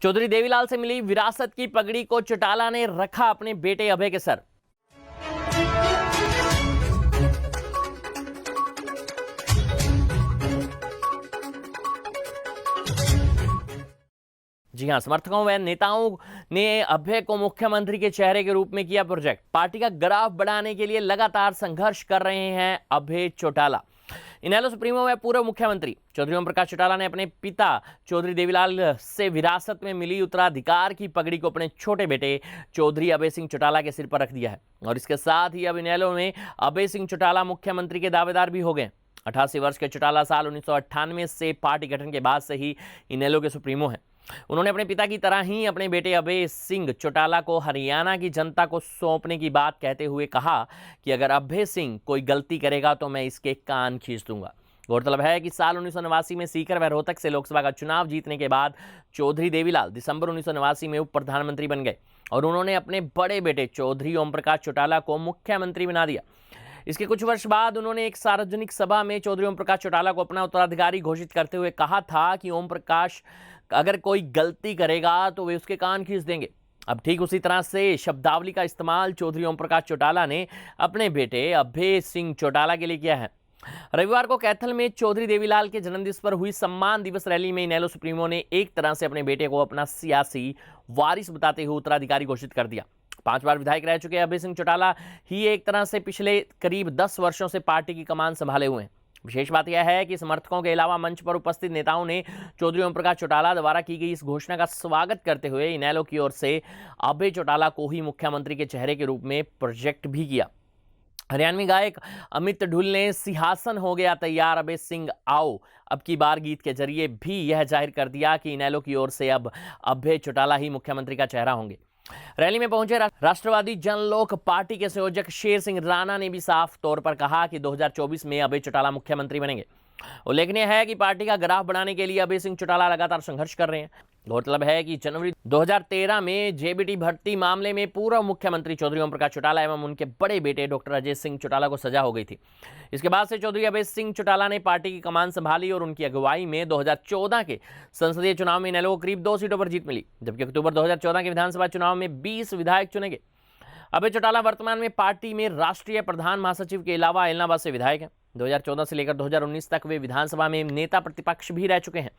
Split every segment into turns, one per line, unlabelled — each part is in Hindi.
चौधरी देवीलाल से मिली विरासत की पगड़ी को चौटाला ने रखा अपने बेटे अभय के सर। जी हां, समर्थकों व नेताओं ने अभय को मुख्यमंत्री के चेहरे के रूप में किया प्रोजेक्ट। पार्टी का ग्राफ बढ़ाने के लिए लगातार संघर्ष कर रहे हैं अभय चौटाला। इनेलो सुप्रीमो व पूर्व मुख्यमंत्री चौधरी ओम प्रकाश चौटाला ने अपने पिता चौधरी देवीलाल से विरासत में मिली उत्तराधिकार की पगड़ी को अपने छोटे बेटे चौधरी अभय सिंह चौटाला के सिर पर रख दिया है और इसके साथ ही अब इनेलो में अभय सिंह चौटाला मुख्यमंत्री के दावेदार भी हो गए। 88 वर्ष के चौटाला साल 1998 से पार्टी गठन के बाद से ही इनेलो के सुप्रीमो हैं। उन्होंने अपने पिता की तरह ही अपने बेटे अभय सिंह चौटाला को हरियाणा की जनता को सौंपने की बात कहते हुए कहा कि अगर अभय सिंह कोई गलती करेगा तो मैं इसके कान खींच दूंगा। गौरतलब है कि साल 1989 में सीकर व रोहतक से लोकसभा का चुनाव जीतने के बाद चौधरी देवीलाल दिसंबर 1989 में उप प्रधानमंत्री बन गए और उन्होंने अपने बड़े बेटे चौधरी ओम प्रकाश चौटाला को मुख्यमंत्री बना दिया। इसके कुछ वर्ष बाद उन्होंने एक सार्वजनिक सभा में चौधरी ओम प्रकाश चौटाला को अपना उत्तराधिकारी घोषित करते हुए कहा था कि ओम प्रकाश अगर कोई गलती करेगा तो वे उसके कान खींच देंगे। अब ठीक उसी तरह से शब्दावली का इस्तेमाल चौधरी ओम प्रकाश चौटाला ने अपने बेटे अभय सिंह चौटाला के लिए किया है। रविवार को कैथल में चौधरी देवीलाल के जन्मदिवस पर हुई सम्मान दिवस रैली में इनेलो सुप्रीमो ने एक तरह से अपने बेटे को अपना सियासी वारिस बताते हुए उत्तराधिकारी घोषित कर दिया। 5 बार विधायक रह चुके अभय सिंह चौटाला ही एक तरह से पिछले करीब 10 वर्षों से पार्टी की कमान संभाले हुए हैं। विशेष बात यह है कि समर्थकों के अलावा मंच पर उपस्थित नेताओं ने चौधरी ओम प्रकाश चौटाला द्वारा की गई इस घोषणा का स्वागत करते हुए इनेलो की ओर से अभय चौटाला को ही मुख्यमंत्री के चेहरे के रूप में प्रोजेक्ट भी किया। हरियाणवी गायक अमित ढुल ने सिंहासन हो गया तैयार अभय सिंह आओ अब की बार गीत के जरिए भी यह जाहिर कर दिया कि इनेलो की ओर से अब अभय चौटाला ही मुख्यमंत्री का चेहरा होंगे। रैली में पहुंचे राष्ट्रवादी जनलोक पार्टी के संयोजक शेर सिंह राणा ने भी साफ तौर पर कहा कि 2024 में अभय चौटाला मुख्यमंत्री बनेंगे। उल्लेखनीय है कि पार्टी का ग्राफ बढ़ाने के लिए अभय सिंह चौटाला लगातार संघर्ष कर रहे हैं। गौरतलब है कि जनवरी 2013 में जेबीटी भर्ती मामले में पूर्व मुख्यमंत्री चौधरी ओम प्रकाश चौटाला एवं उनके बड़े बेटे डॉक्टर अजय सिंह चौटाला को सजा हो गई थी। इसके बाद से चौधरी अभय सिंह चौटाला ने पार्टी की कमान संभाली और उनकी अगुवाई में 2014 के संसदीय चुनाव में इनेलो को करीब 2 सीटों पर जीत मिली, जबकि अक्टूबर 2014 के विधानसभा चुनाव में 20 विधायक चुने गए। अभय चौटाला वर्तमान में पार्टी में राष्ट्रीय प्रधान महासचिव के अलावा इलाहाबाद से विधायक हैं। 2014 से लेकर 2019 तक वे विधानसभा में नेता प्रतिपक्ष भी रह चुके हैं।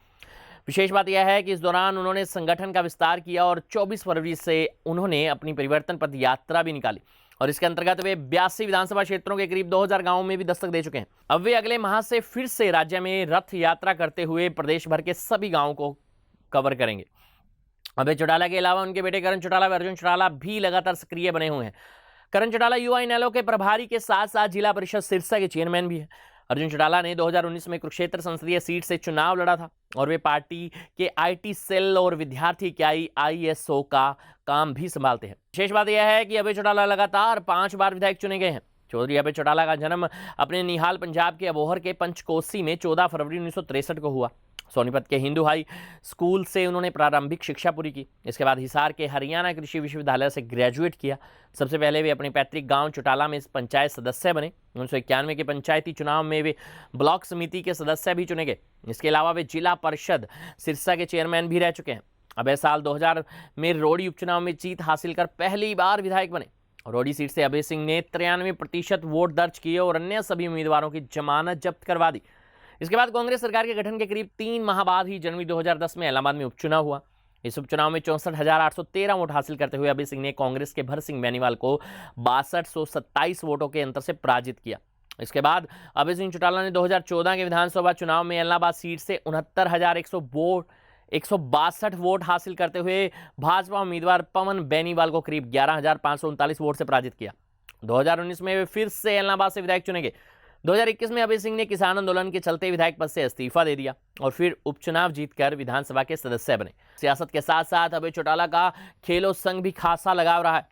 विशेष बात यह है कि इस दौरान उन्होंने संगठन का विस्तार किया और 24 फरवरी से उन्होंने अपनी परिवर्तन पथ यात्रा भी निकाली और इसके अंतर्गत वे 82 विधानसभा क्षेत्रों के करीब 2000 गांवों में भी दस्तक दे चुके हैं। अब वे अगले माह से फिर से राज्य में रथ यात्रा करते हुए प्रदेश भर के सभी गाँवों को कवर करेंगे। अभय चौटाला के अलावा उनके बेटे करण चौटाला व अर्जुन चौटाला भी लगातार सक्रिय बने हुए हैं। करण चौटाला युवा इनेलो के प्रभारी के साथ साथ जिला परिषद सिरसा के चेयरमैन भी हैं। अर्जुन चौटाला ने 2019 में कुरुक्षेत्र संसदीय सीट से चुनाव लड़ा था और वे पार्टी के आईटी सेल और विद्यार्थी इकाई आईएसओ का काम भी संभालते हैं। विशेष बात यह है कि अभय चौटाला लगातार 5 बार विधायक चुने गए हैं। चौधरी अभय चौटाला का जन्म अपने निहाल पंजाब के अबोहर के पंचकोसी में 14 फरवरी 1963 को हुआ। सोनीपत के हिंदू हाई स्कूल से उन्होंने प्रारंभिक शिक्षा पूरी की। इसके बाद हिसार के हरियाणा कृषि विश्वविद्यालय से ग्रेजुएट किया। सबसे पहले वे अपने पैतृक गांव चौटाला में पंचायत सदस्य बने। 1991 के पंचायती चुनाव में वे ब्लॉक समिति के सदस्य भी चुने गए। इसके अलावा वे जिला परिषद सिरसा के चेयरमैन भी रह चुके हैं। अभय साल 2000 में रोडी उपचुनाव में जीत हासिल कर पहली बार विधायक बने। रोडी सीट से अभय सिंह ने 93% वोट दर्ज किए और अन्य सभी उम्मीदवारों की जमानत जब्त करवा दी। इसके बाद कांग्रेस सरकार के गठन के करीब 3 माह बाद ही जनवरी 2010 में इलाहाबाद में उपचुनाव हुआ। इस उपचुनाव में 64,813 वोट हासिल करते हुए अभय सिंह ने कांग्रेस के भर सिंह बेनीवाल को 6227 वोटों के अंतर से पराजित किया। इसके बाद अभय सिंह चौटाला ने 2014 के विधानसभा चुनाव में इलाहाबाद सीट से 69,162 वोट हासिल करते हुए भाजपा उम्मीदवार पवन बेनीवाल को करीब 11,539 वोट से पराजित किया। 2019 में वे फिर से इलाहाबाद से विधायक चुने गए। 2021 में अभय सिंह ने किसान आंदोलन के चलते विधायक पद से इस्तीफा दे दिया और फिर उपचुनाव जीतकर विधानसभा के सदस्य बने। सियासत के साथ साथ अभय चौटाला का खेलों संग भी खासा लगाव रहा है।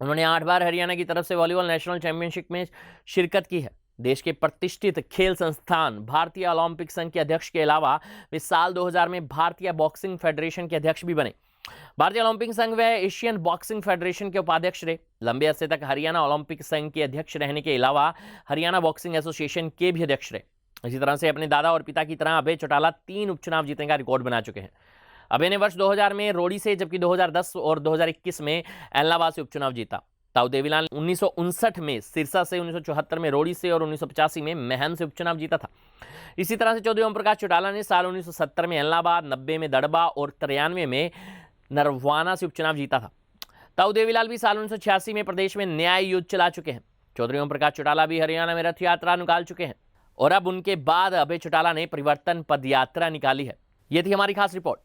उन्होंने 8 बार हरियाणा की तरफ से वॉलीबॉल नेशनल चैंपियनशिप में शिरकत की है। देश के प्रतिष्ठित खेल संस्थान भारतीय ओलंपिक संघ के अध्यक्ष के अलावा वे साल 2000 में भारतीय बॉक्सिंग फेडरेशन के अध्यक्ष भी बने। भारतीय ओलंपिक संघ व एशियन बॉक्सिंग फेडरेशन के उपाध्यक्ष रहे। लंबे अरसे तक हरियाणा ओलंपिक संघ के अध्यक्ष रहने के अलावा हरियाणा बॉक्सिंग एसोसिएशन के भी अध्यक्ष रहे। इसी तरह से अपने दादा और पिता की तरह अभय चौटाला 3 उपचुनाव जीतने का रिकॉर्ड बना चुके हैं। अभय ने वर्ष 2000 में रोड़ी से, जबकि 2010 और 2021 में एलनाबाद से उपचुनाव जीता। ताऊ देवीलाल 1959 में सिरसा से, 1974 में रोड़ी से और 1985 में महम से उपचुनाव जीता था। इसी तरह से चौधरी ओम प्रकाश चौटाला ने साल 1970 में एलनाबाद, 90 में दड़बा और 93 में नरवाना से उपचुनाव जीता था। ताऊ देवीलाल भी साल 1986 में प्रदेश में न्याय युद्ध चला चुके हैं। चौधरी ओम प्रकाश चौटाला भी हरियाणा में रथ यात्रा निकाल चुके हैं और अब उनके बाद अभय चौटाला ने परिवर्तन पद यात्रा निकाली है। ये थी हमारी खास रिपोर्ट।